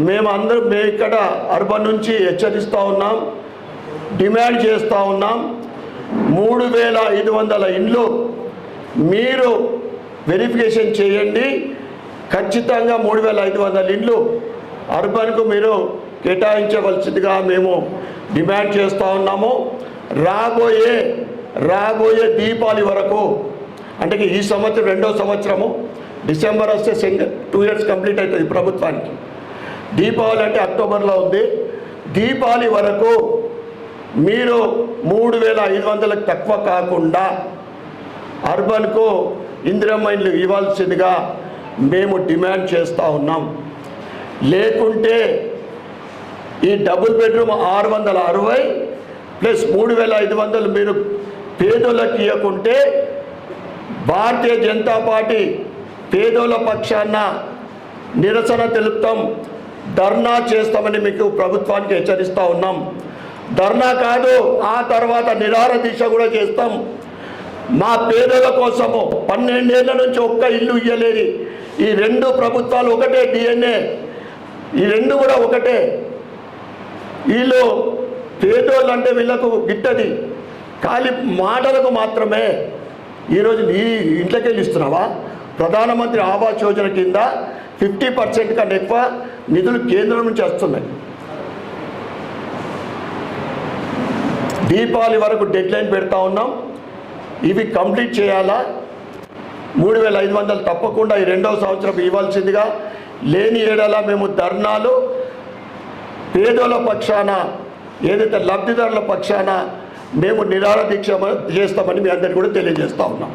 మేము ఇక్కడ అర్బన్ నుంచి హెచ్చరిస్తూ ఉన్నాం, డిమాండ్ చేస్తూ ఉన్నాం. 3500 ఇండ్లు మీరు వెరిఫికేషన్ చేయండి. ఖచ్చితంగా 3500 ఇండ్లు అర్బన్కు మీరు కేటాయించవలసిందిగా మేము డిమాండ్ చేస్తూ ఉన్నాము. రాబోయే దీపావళి వరకు, అంటే ఈ సంవత్సరం 2వ సంవత్సరము, డిసెంబర్ వస్తే 2 ఇయర్స్ కంప్లీట్ అవుతుంది ప్రభుత్వానికి. దీపావళి అంటే అక్టోబర్లో ఉంది. దీపావళి వరకు మీరు 3500లకు తక్కువ కాకుండా అర్బన్కు ఇందిరమ్మ ఇండ్లు ఇవ్వాల్సిందిగా మేము డిమాండ్ చేస్తూ ఉన్నాం. లేకుంటే ఈ డబుల్ బెడ్రూమ్ 660 ప్లస్ 3500 మీరు పేదోళ్ళకి ఇవ్వకుంటే భారతీయ జనతా పార్టీ పేదోళ్ళ పక్షాన నిరసన తెలుపుతాం, ధర్నా చేస్తామని మీకు ప్రభుత్వానికి హెచ్చరిస్తూ ఉన్నాం. ధర్నా కాదు, ఆ తర్వాత నిరాహార దీక్ష కూడా చేస్తాం. మా పేదల కోసము 12 ఏళ్ల నుంచి ఒక్క ఇల్లు ఇయ్యలేని ఈ 2 ప్రభుత్వాలు ఒకటే, DNA ఈ 2 కూడా ఒకటే. వీళ్ళు పేదోళ్ళు అంటే వీళ్ళకు గిట్టది, ఖాళీ మాటలకు మాత్రమే. ఈరోజు నీ ఇంట్లోకి వెళ్ళి ఇస్తున్నావా? ప్రధానమంత్రి ఆవాస్ యోజన కింద 50% కన్నా ఎక్కువ నిధులు కేంద్రం నుంచి వస్తున్నాయి. దీపావళి వరకు డెడ్లైన్ పెడతా ఉన్నాం, ఇవి కంప్లీట్ చేయాలా. 3500 తప్పకుండా ఈ 2వ సంవత్సరం ఇవ్వాల్సిందిగా, లేని ఏడలా మేము ధర్నాలు పేదోళ్ళ పక్షాన, ఏదైతే లబ్ధిదారుల పక్షాన మేము నిరాహార దీక్ష చేస్తామని మీ అందరికీ కూడా తెలియజేస్తూ ఉన్నాం.